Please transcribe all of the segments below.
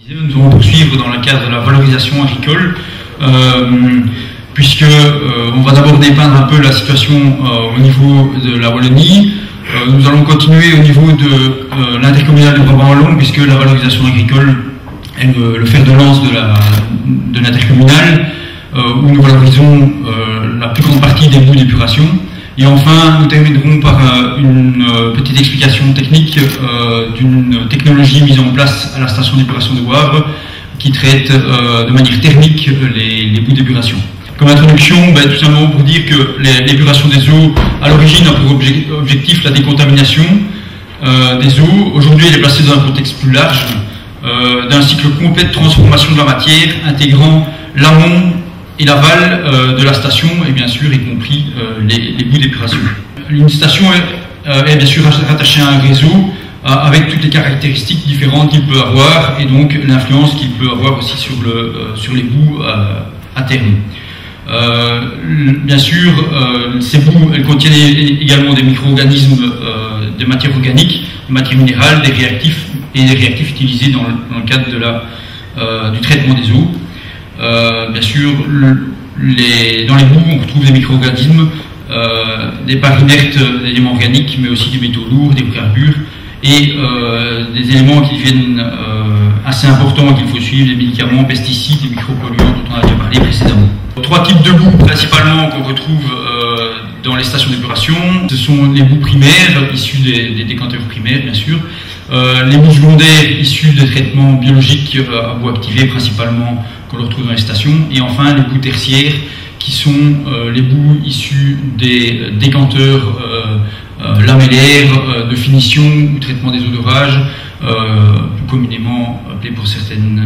Nous allons poursuivre dans le cadre de la valorisation agricole, puisque on va d'abord dépeindre un peu la situation au niveau de la Wallonie. Nous allons continuer au niveau de l'intercommunal de Brabant-Wallon, puisque la valorisation agricole est le fer de lance de l'intercommunal, où nous valorisons la plus grande partie des boues d'épuration. Et enfin, nous terminerons par une petite explication technique d'une technologie mise en place à la station d'épuration de Wavre qui traite de manière thermique les boues d'épuration. Comme introduction, tout simplement pour dire que l'épuration des eaux, à l'origine, a pour objectif la décontamination des eaux. Aujourd'hui, elle est placée dans un contexte plus large d'un cycle complet de transformation de la matière, intégrant l'amont et l'aval de la station, et bien sûr, y compris les boues d'épuration. Une station est bien sûr rattachée à un réseau avec toutes les caractéristiques différentes qu'il peut avoir, et donc l'influence qu'il peut avoir aussi sur les boues à terme. Bien sûr, ces boues, elles contiennent également des micro-organismes de matière organique, de matière minérale, des réactifs, et des réactifs utilisés dans le cadre du traitement des eaux. Bien sûr, dans les boues, on retrouve des micro-organismes, des parts inertes d'éléments organiques, mais aussi des métaux lourds, des hydrocarbures, et des éléments qui deviennent assez importants qu'il faut suivre, des médicaments, pesticides, des micropolluants dont on a déjà parlé précédemment. Trois types de boues principalement qu'on retrouve dans les stations d'épuration. Ce sont les boues primaires, issues des décanteurs primaires bien sûr, les boues secondaires issues des traitements biologiques à bois activés principalement qu'on retrouve dans les stations, et enfin les boues tertiaires qui sont les boues issues des décanteurs lamellaires de finition ou traitement des eaux d'orage, plus communément appelées pour certaines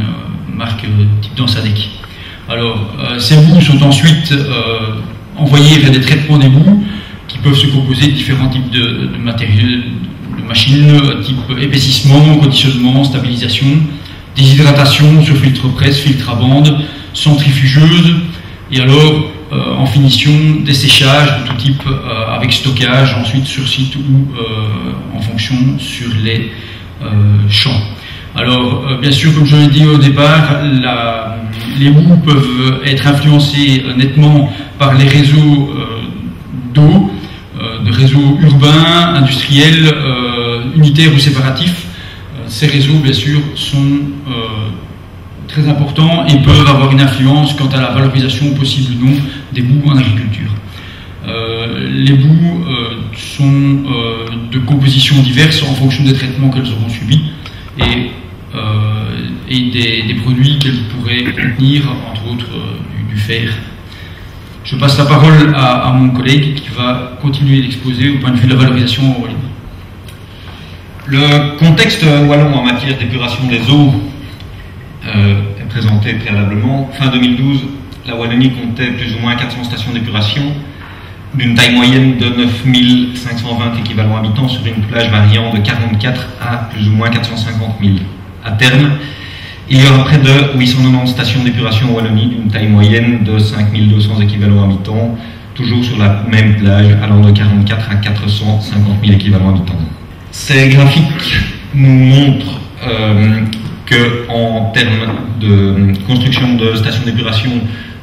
marques type Dansadec. Alors, ces boues sont ensuite envoyées vers des traitements des boues qui peuvent se composer de différents types de matériaux, de machines, type épaississement, conditionnement, stabilisation, déshydratation sur filtre presse, filtre à bande, centrifugeuse, et alors en finition, desséchage de tout type avec stockage ensuite sur site ou en fonction sur les champs. Alors, bien sûr, comme je l'ai dit au départ, les boues peuvent être influencées nettement par les réseaux d'eau, de réseaux urbains, industriels, unitaires ou séparatifs. Ces réseaux, bien sûr, sont très importants et peuvent avoir une influence quant à la valorisation possible ou non des boues en agriculture. Les boues sont de compositions diverses en fonction des traitements qu'elles auront subis et des produits qu'elles pourraient contenir, entre autres du fer. Je passe la parole à mon collègue qui va continuer d'exposer au point de vue de la valorisation en Wallonie. Le contexte wallon en matière d'épuration des eaux est présenté préalablement. Fin 2012, la Wallonie comptait plus ou moins 400 stations d'épuration, d'une taille moyenne de 9520 équivalents habitants sur une plage variant de 44 à plus ou moins 450 000. À terme, il y aura près de 890 stations d'épuration en Wallonie d'une taille moyenne de 5200 équivalents habitants, toujours sur la même plage allant de 44 à 450 000 équivalents habitants. Ces graphiques nous montrent qu'en termes de construction de stations d'épuration,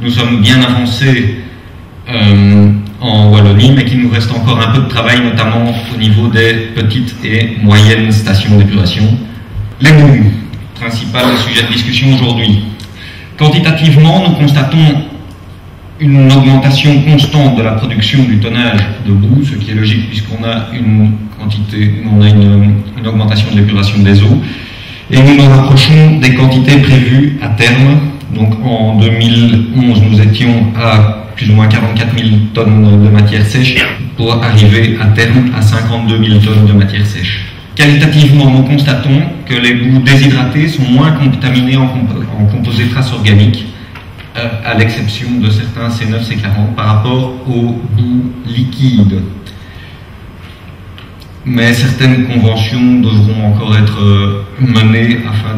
nous sommes bien avancés en Wallonie, mais qu'il nous reste encore un peu de travail, notamment au niveau des petites et moyennes stations d'épuration. Les boues, principal sujet de discussion aujourd'hui. Quantitativement, nous constatons une augmentation constante de la production du tonnage de boue, ce qui est logique puisqu'on a une augmentation de l'épuration des eaux, et nous nous rapprochons des quantités prévues à terme. Donc en 2011, nous étions à plus ou moins 44 000 tonnes de matière sèche pour arriver à terme à 52 000 tonnes de matière sèche. Qualitativement, nous constatons que les boues déshydratées sont moins contaminées en composés traces organiques, à l'exception de certains C9, C40 par rapport aux boues liquides. Mais certaines conventions devront encore être menées afin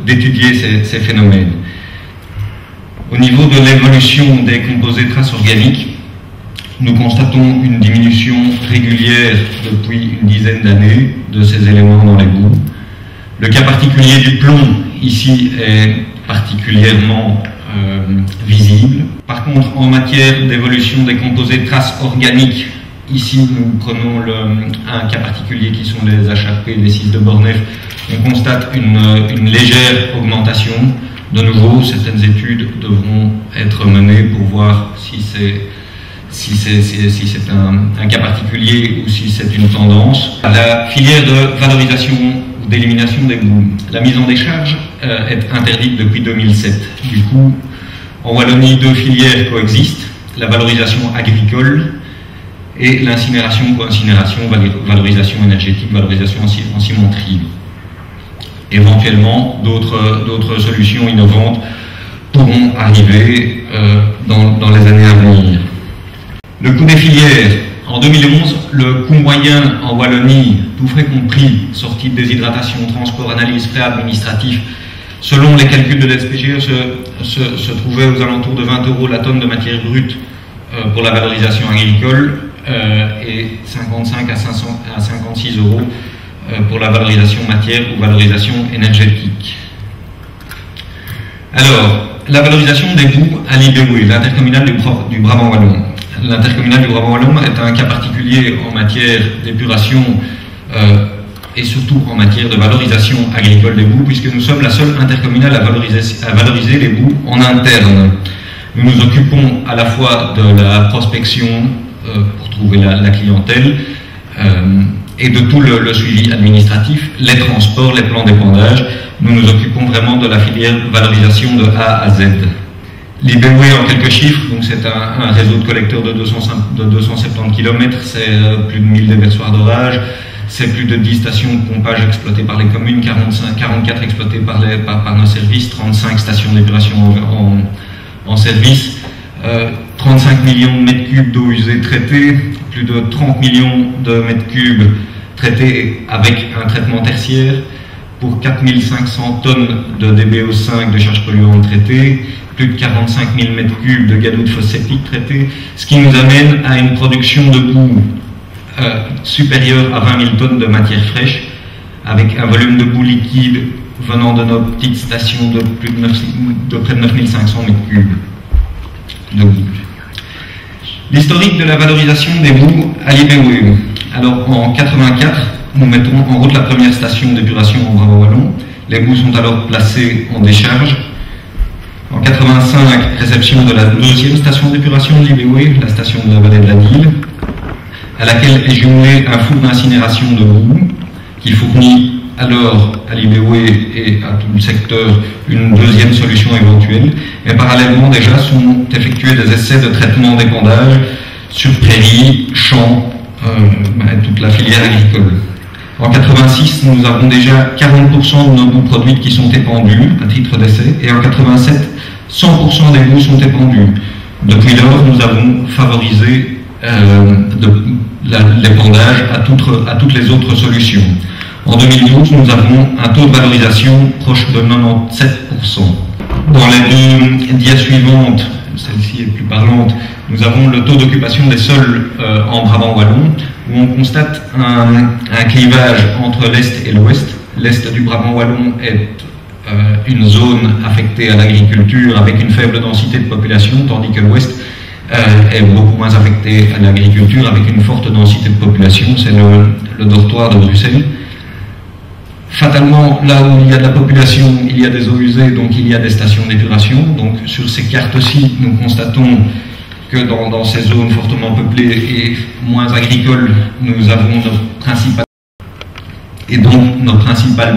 d'étudier ces phénomènes. Au niveau de l'évolution des composés traces organiques, nous constatons une diminution régulière depuis une dizaine d'années de ces éléments dans les boues. Le cas particulier du plomb, ici, est particulièrement visible. Par contre, en matière d'évolution des composés de traces organiques, ici, nous prenons un cas particulier qui sont les HRP, les 6 de Bornef. On constate une légère augmentation. De nouveau, certaines études devront être menées pour voir si c'est un cas particulier ou si c'est une tendance. La filière de valorisation ou d'élimination des boues, la mise en décharge est interdite depuis 2007. Du coup, en Wallonie, 2 filières coexistent, la valorisation agricole et l'incinération, co-incinération, valorisation énergétique, valorisation en cimenterie. Éventuellement, d'autres solutions innovantes pourront arriver dans les années à venir. Le coût des filières. En 2011, le coût moyen en Wallonie, tout frais compris, sortie de déshydratation, transport, analyse, frais administratifs, selon les calculs de l'SPGE, se trouvait aux alentours de 20 € la tonne de matière brute pour la valorisation agricole et 55 à 56 € pour la valorisation matière ou valorisation énergétique. Alors, la valorisation des boues à l'IBW, l'intercommunale du Brabant Wallon. L'intercommunale du Brabant Wallon est un cas particulier en matière d'épuration et surtout en matière de valorisation agricole des boues, puisque nous sommes la seule intercommunale à valoriser les boues en interne. Nous nous occupons à la fois de la prospection pour trouver la clientèle et de tout le suivi administratif, les transports, les plans d'épandage. Nous nous occupons vraiment de la filière valorisation de A à Z. L'IBW en quelques chiffres, donc c'est un réseau de collecteurs de 270 km, c'est plus de 1000 déversoirs d'orage, c'est plus de 10 stations de pompage exploitées par les communes, 44 exploitées par nos services, 35 stations d'épuration en service, 35 millions de mètres cubes d'eau usée traitée, plus de 30 millions de mètres cubes traités avec un traitement tertiaire, pour 4500 tonnes de DBO5 de charges polluantes traitées, plus de 45 000 mètres cubes de galoutes phosphatique traités, ce qui nous amène à une production de boue supérieure à 20 000 tonnes de matière fraîche, avec un volume de boue liquide venant de nos petites stations de près de 9500 mètres cubes de boue. L'historique de la valorisation des boues à l'IBW. Alors en 84, nous mettons en route la première station d'épuration au Brabant Wallon. Les boues sont alors placées en décharge. En 85, réception de la deuxième station d'épuration de l'IBW, la station de la vallée de la Dyle, à laquelle est jumelé un four d'incinération de boue qui fournit alors à l'IBW et à tout le secteur une deuxième solution éventuelle. Et parallèlement déjà sont effectués des essais de traitement d'épandage sur prairies, champs, toute la filière agricole. En 86, nous avons déjà 40% de nos boues produites qui sont épandues à titre d'essai, et en 87, 100% des boues sont épandues. Depuis lors, nous avons favorisé l'épandage à toutes les autres solutions. En 2012, nous avons un taux de valorisation proche de 97%. Dans les deux dias suivantes, celle-ci est plus parlante, nous avons le taux d'occupation des sols en Brabant Wallon, où on constate un clivage entre l'Est et l'Ouest. L'Est du Brabant Wallon est une zone affectée à l'agriculture avec une faible densité de population, tandis que l'Ouest est beaucoup moins affecté à l'agriculture avec une forte densité de population. C'est le dortoir de Bruxelles. Fatalement, là où il y a de la population, il y a des eaux usées, donc il y a des stations d'épuration. Donc sur ces cartes-ci, nous constatons que dans ces zones fortement peuplées et moins agricoles, nous avons notre principal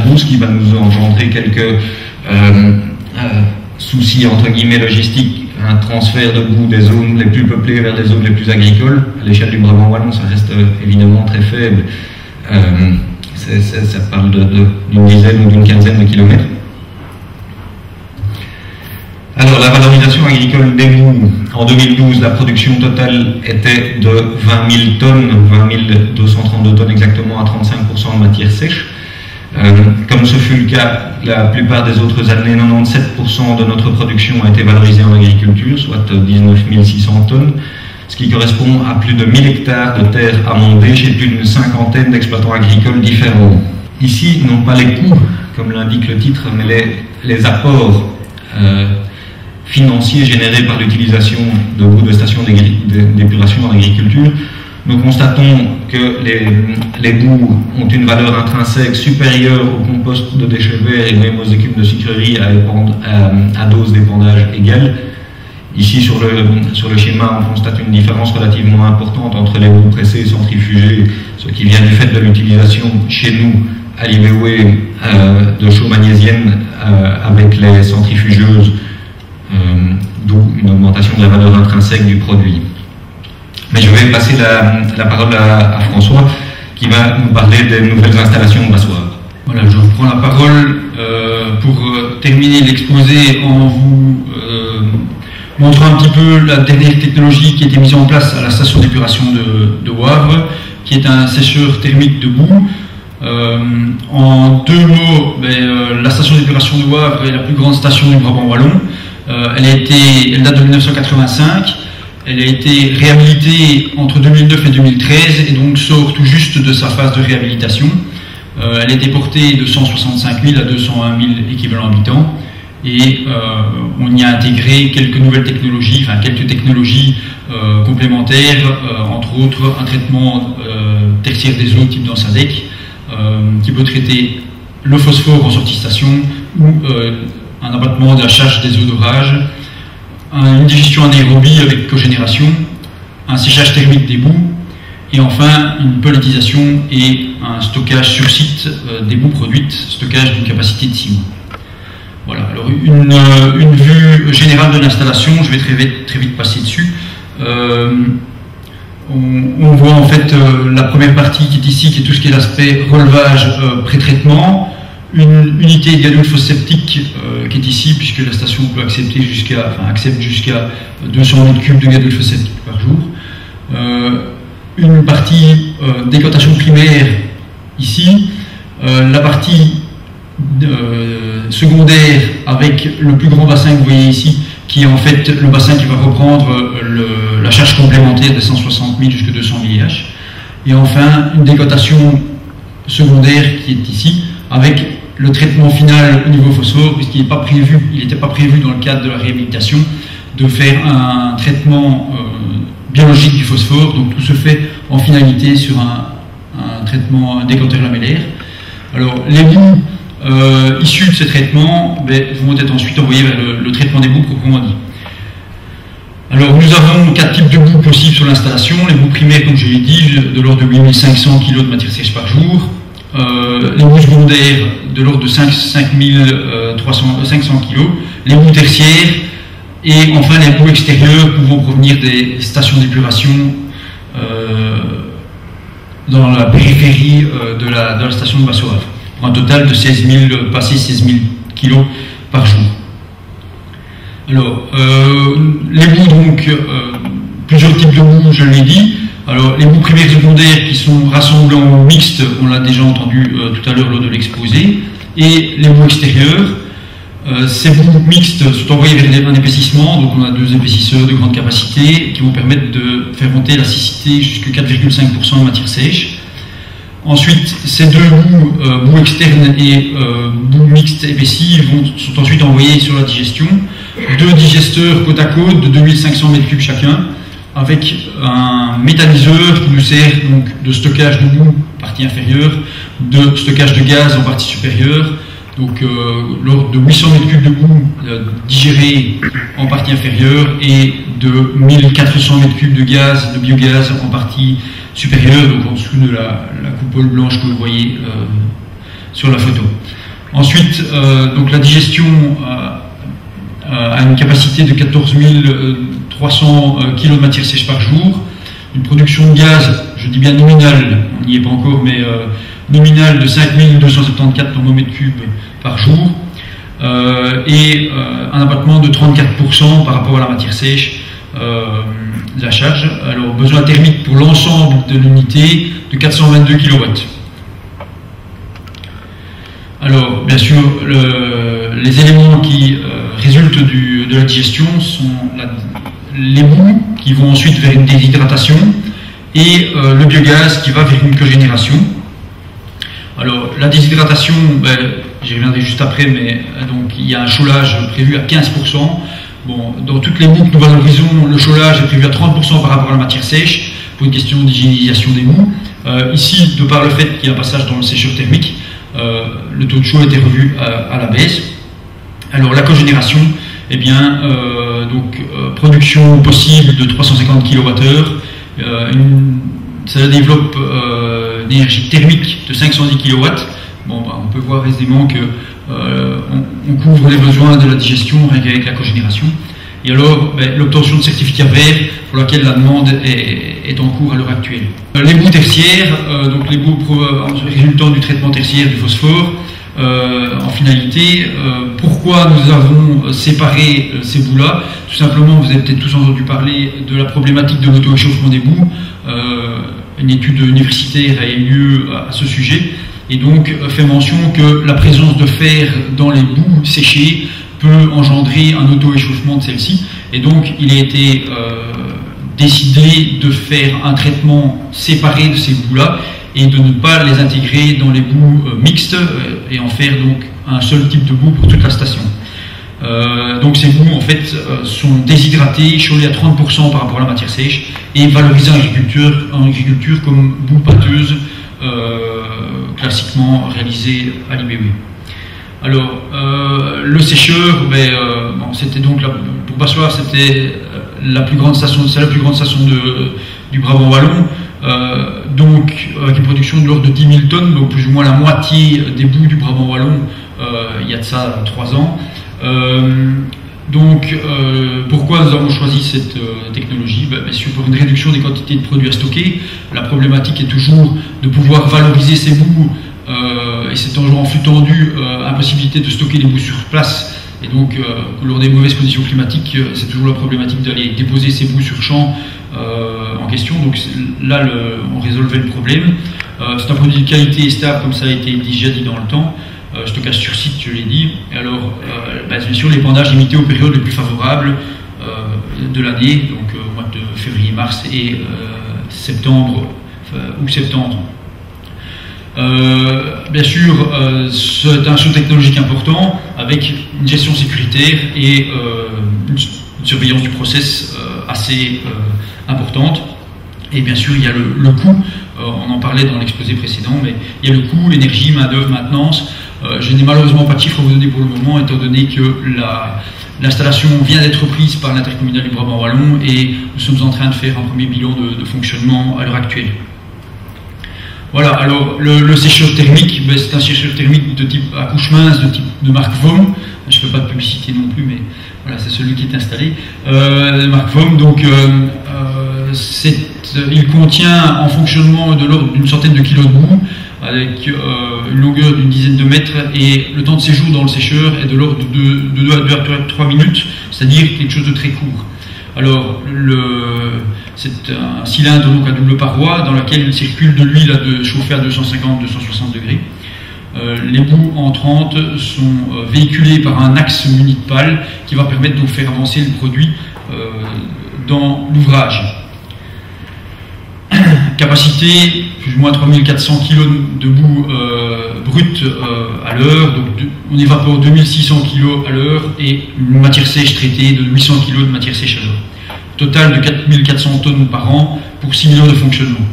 bout, ce qui va nous engendrer quelques soucis entre guillemets logistiques, un transfert de boue des zones les plus peuplées vers les zones les plus agricoles. À l'échelle du Brabant Wallon, ça reste évidemment très faible. Ça parle d'une dizaine ou d'une quinzaine de kilomètres. Alors, la valorisation agricole des boues, en 2012, la production totale était de 20 000 tonnes, 20 232 tonnes exactement, à 35% de matière sèche. Comme ce fut le cas la plupart des autres années, 97% de notre production a été valorisée en agriculture, soit 19 600 tonnes, ce qui correspond à plus de 1000 hectares de terres amondées chez plus d'une cinquantaine d'exploitants agricoles différents. Ici, non pas les coûts comme l'indique le titre, mais les apports financiers générés par l'utilisation de boues de stations d'épuration en agriculture, nous constatons que les boues ont une valeur intrinsèque supérieure au compost de déchets verts et même aux écumes de sucrerie à dose d'épandage égale. Ici, sur le schéma, on constate une différence relativement importante entre les boues pressées et centrifugées, ce qui vient du fait de l'utilisation chez nous, à l'Ivéoué, de chaux magnésiennes avec les centrifugeuses, d'où une augmentation de la valeur intrinsèque du produit. Mais je vais passer la parole à François, qui va nous parler des nouvelles installations de Bassoir. Voilà, je reprends la parole pour terminer l'exposé en vous montrant un petit peu la dernière technologie qui a été mise en place à la station d'épuration de Wavre, qui est un sécheur thermique de boue. En deux mots, la station d'épuration de Wavre est la plus grande station du Brabant wallon. Elle date de 1985. Elle a été réhabilitée entre 2009 et 2013 et donc sort tout juste de sa phase de réhabilitation. Elle a été portée de 165 000 à 201 000 équivalents habitants et on y a intégré quelques nouvelles technologies, enfin quelques technologies complémentaires, entre autres un traitement tertiaire des eaux type dans SADEC qui peut traiter le phosphore en sortie station ou un abattement de la charge des eaux d'orage, une digestion anaérobie avec cogénération, un séchage thermique des boues et enfin une pelletisation et un stockage sur site des boues produites, stockage d'une capacité de 6 mois. Voilà, alors une vue générale de l'installation, je vais très vite passer dessus. On voit en fait la première partie qui est ici, qui est tout ce qui est l'aspect relevage pré-traitement. Une unité de granule phosphoseptique qui est ici, puisque la station peut accepte jusqu'à 200 mètres cubes de granule phosphoseptique par jour. Une partie décantation primaire ici. La partie secondaire avec le plus grand bassin que vous voyez ici, qui est en fait le bassin qui va reprendre la charge complémentaire des 160 000 jusqu'à 200 000 IH. Et enfin, une décantation secondaire qui est ici, avec le traitement final au niveau phosphore, puisqu'il n'était pas prévu dans le cadre de la réhabilitation de faire un traitement biologique du phosphore. Donc tout se fait en finalité sur un traitement décanteur lamellaire. Alors les boues issus de ces traitements vont être ensuite envoyés vers le traitement des boues proprement dit. Alors nous avons 4 types de boues possibles sur l'installation. Les boues primaires, comme je l'ai dit, de l'ordre de 8500 kg de matière sèche par jour. Les boues secondaires de l'ordre de 500 kg. Les boues tertiaires et enfin les boues extérieures pouvant provenir des stations d'épuration dans la périphérie de la station de Bassoir, pour un total de 16 000 kg par jour. Alors, les boues, donc, plusieurs types de boues, je l'ai dit. Alors, les boues primaires et secondaires qui sont rassemblées en mixte, on l'a déjà entendu tout à l'heure lors de l'exposé, et les boues extérieures. Ces boues mixtes sont envoyées vers un épaississement, donc on a 2 épaississeurs de grande capacité qui vont permettre de faire monter la siccité jusqu'à 4,5% en matière sèche. Ensuite, ces deux boues externes et boues mixtes épaissies sont ensuite envoyées sur la digestion. 2 digesteurs côte à côte de 2500 m3 chacun, avec un méthaniseur qui nous sert donc de stockage de boue partie inférieure, de stockage de gaz en partie supérieure. Donc lors de 800 m3 de boue digérée en partie inférieure et de 1400 m3 de gaz, de biogaz en partie supérieure, donc en dessous de la coupole blanche que vous voyez sur la photo. Ensuite, donc la digestion a une capacité de 14 300 kg de matière sèche par jour, une production de gaz, je dis bien nominale, on n'y est pas encore, mais nominale de 5274 thermomètres cubes par jour, et un abattement de 34% par rapport à la matière sèche de la charge. Alors, besoin thermique pour l'ensemble de l'unité de 422 kW. Alors, bien sûr, les éléments qui résultent de la digestion sont les boues qui vont ensuite vers une déshydratation et le biogaz qui va vers une cogénération. Alors, la déshydratation, j'y reviendrai juste après, mais donc il y a un chaulage prévu à 15%. Bon, dans toutes les boues que nous valorisons, le chaulage est prévu à 30% par rapport à la matière sèche, pour une question d'hygiénisation des boues. Ici, de par le fait qu'il y a un passage dans le sécheur thermique, le taux de chaud a été revu à la baisse. Alors la cogénération, eh bien, production possible de 350 kWh, ça développe une énergie thermique de 510 kW. Bon, on peut voir aisément que on couvre les besoins de la digestion avec la cogénération. Et alors, l'obtention de certificat vert pour laquelle la demande est en cours à l'heure actuelle. Les boues tertiaires, donc les boues résultant du traitement tertiaire du phosphore, en finalité, pourquoi nous avons séparé ces boues-là? Tout simplement, vous avez peut-être tous entendu parler de la problématique de l'auto-échauffement des boues. Une étude universitaire a eu lieu à ce sujet, et donc fait mention que la présence de fer dans les boues séchées peut engendrer un auto-échauffement de celle-ci, et donc il a été décidé de faire un traitement séparé de ces boues-là et de ne pas les intégrer dans les boues mixtes et en faire donc un seul type de boue pour toute la station. Donc ces boues en fait sont déshydratées, chaulées à 30% par rapport à la matière sèche et valorisées en agriculture comme boue pâteuse classiquement réalisée à l'IBV. Alors le sécheur, c'était donc pour Bassoir, c'était la plus grande station, du Brabant wallon. Donc avec une production de l'ordre de 10 000 tonnes, donc plus ou moins la moitié des boues du Brabant wallon il y a de ça 3 ans. Pourquoi nous avons choisi cette technologie? Bien sûr, pour une réduction des quantités de produits à stocker. La problématique est toujours de pouvoir valoriser ces boues, et c'est toujours en flux tendu, impossibilité de stocker les boues sur place. Et donc, lors des mauvaises conditions climatiques, c'est toujours la problématique d'aller déposer ces boues sur champ en question. Donc là, on résolvait le problème. C'est un produit de qualité et stable, comme ça a été déjà dit dans le temps. Stockage sur site, je l'ai dit. Et alors, bien sûr, l'épandage limité aux périodes les plus favorables de l'année, donc au mois de février-mars et septembre ou septembre. Bien sûr, c'est un saut technologique important avec une gestion sécuritaire et une surveillance du process assez importante. Et bien sûr, il y a le coût, on en parlait dans l'exposé précédent, mais il y a le coût, l'énergie, main-d'œuvre, maintenance. Je n'ai malheureusement pas de chiffres à vous donner pour le moment, étant donné que l'installation vient d'être prise par l'intercommunal du Brabant wallon et nous sommes en train de faire un premier bilan de fonctionnement à l'heure actuelle. Voilà, alors le sécheur thermique, c'est un sécheur thermique de type à couche mince, de marque VOM. Je ne fais pas de publicité non plus, mais voilà, c'est celui qui est installé. Marque VOM, donc il contient en fonctionnement de l'ordre d'une centaine de kilos de boue, avec une longueur d'une dizaine de mètres, et le temps de séjour dans le sécheur est de l'ordre de 2 à 3 minutes, c'est-à-dire quelque chose de très court. Alors, c'est un cylindre donc à double paroi dans lequel il circule de l'huile chauffée à 250-260 degrés. Les boues entrantes sont véhiculées par un axe muni de pales qui va permettre de faire avancer le produit dans l'ouvrage. Capacité, plus ou moins 3400 kg de boue brute à l'heure, donc on évapore 2600 kg à l'heure et une matière sèche traitée de 800 kg de matière sèche à l'heure. Total de 4400 tonnes par an pour 6 000 heures de fonctionnement.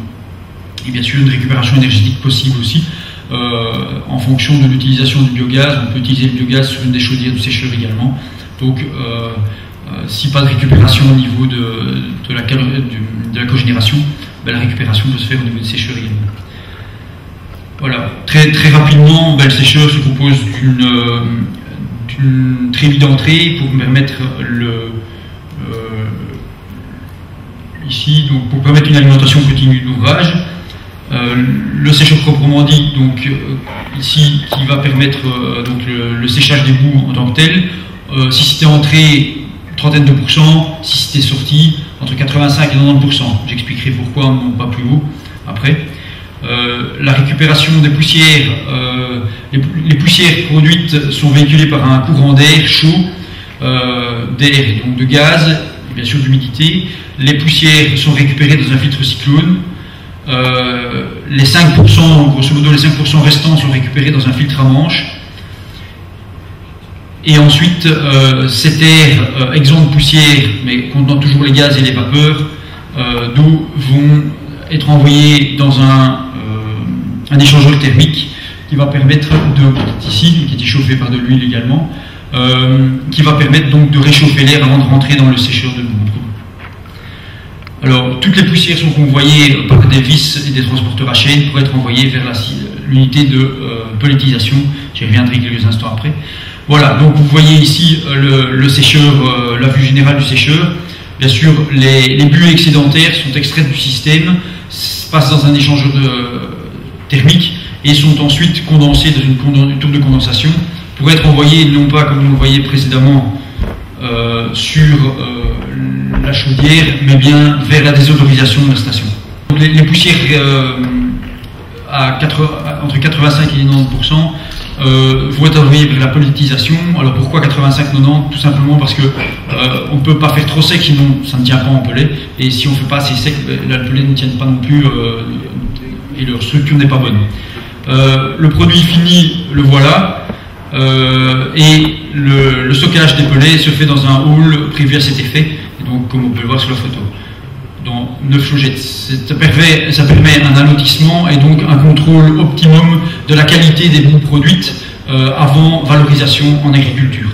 Et bien sûr une récupération énergétique possible aussi, en fonction de l'utilisation du biogaz. On peut utiliser le biogaz sur une des chaudières du sécheur également. Donc si pas de récupération au niveau de la cogénération, la récupération peut se faire au niveau du sécheur également. Voilà, très rapidement, le sécheur se compose d'une trémie d'entrée pour permettre ici, donc pour permettre une alimentation continue de l'ouvrage. Le sécheur proprement dit, donc ici, qui va permettre donc le séchage des boues en tant que tel. Si c'était entrée, trentaine de pourcents, si c'était sorti, entre 85 et 90%. J'expliquerai pourquoi, non pas plus haut, après. La récupération des poussières, les poussières produites sont véhiculées par un courant d'air chaud, d'air et donc de gaz, et bien sûr d'humidité. Les poussières sont récupérées dans un filtre cyclone. Les 5%, grosso modo, les 5% restants sont récupérés dans un filtre à manche. Et ensuite, cet air exempt de poussière, mais contenant toujours les gaz et les vapeurs d'eau, vont être envoyés dans un échangeur thermique qui va permettre ici, qui est chauffé par de l'huile également, qui va permettre donc de réchauffer l'air avant de rentrer dans le sécheur de boue. Alors, toutes les poussières sont convoyées par des vis et des transporteurs à chaîne pour être envoyées vers l'unité de pelletisation. J'y reviendrai quelques instants après. Voilà, donc vous voyez ici le sécheur, la vue générale du sécheur. Bien sûr, les buées excédentaires sont extraites du système, passent dans un échangeur thermique et sont ensuite condensées dans une tour de condensation pour être envoyées, non pas comme vous le voyez précédemment, sur la chaudière, mais bien vers la désodorisation de la station. Donc les poussières entre 85 et 90% vont être envoyées vers la pelletisation. Alors pourquoi 85-90? Tout simplement parce que on ne peut pas faire trop sec, sinon ça ne tient pas en pellet. Et si on ne fait pas assez sec, la pellet ne tient pas non plus et leur structure n'est pas bonne. Le produit fini, le voilà. Et le stockage des pellets se fait dans un hall prévu à cet effet, et donc comme on peut le voir sur la photo, dans 9 chaugettes. Ça permet un allotissement et donc un contrôle optimum de la qualité des boues produites avant valorisation en agriculture.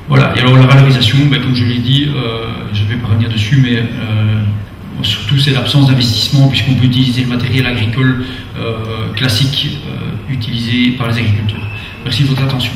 Voilà, et alors la valorisation, comme je l'ai dit, je ne vais pas revenir dessus, mais surtout c'est l'absence d'investissement puisqu'on peut utiliser le matériel agricole classique utilisé par les agriculteurs. Merci de votre attention.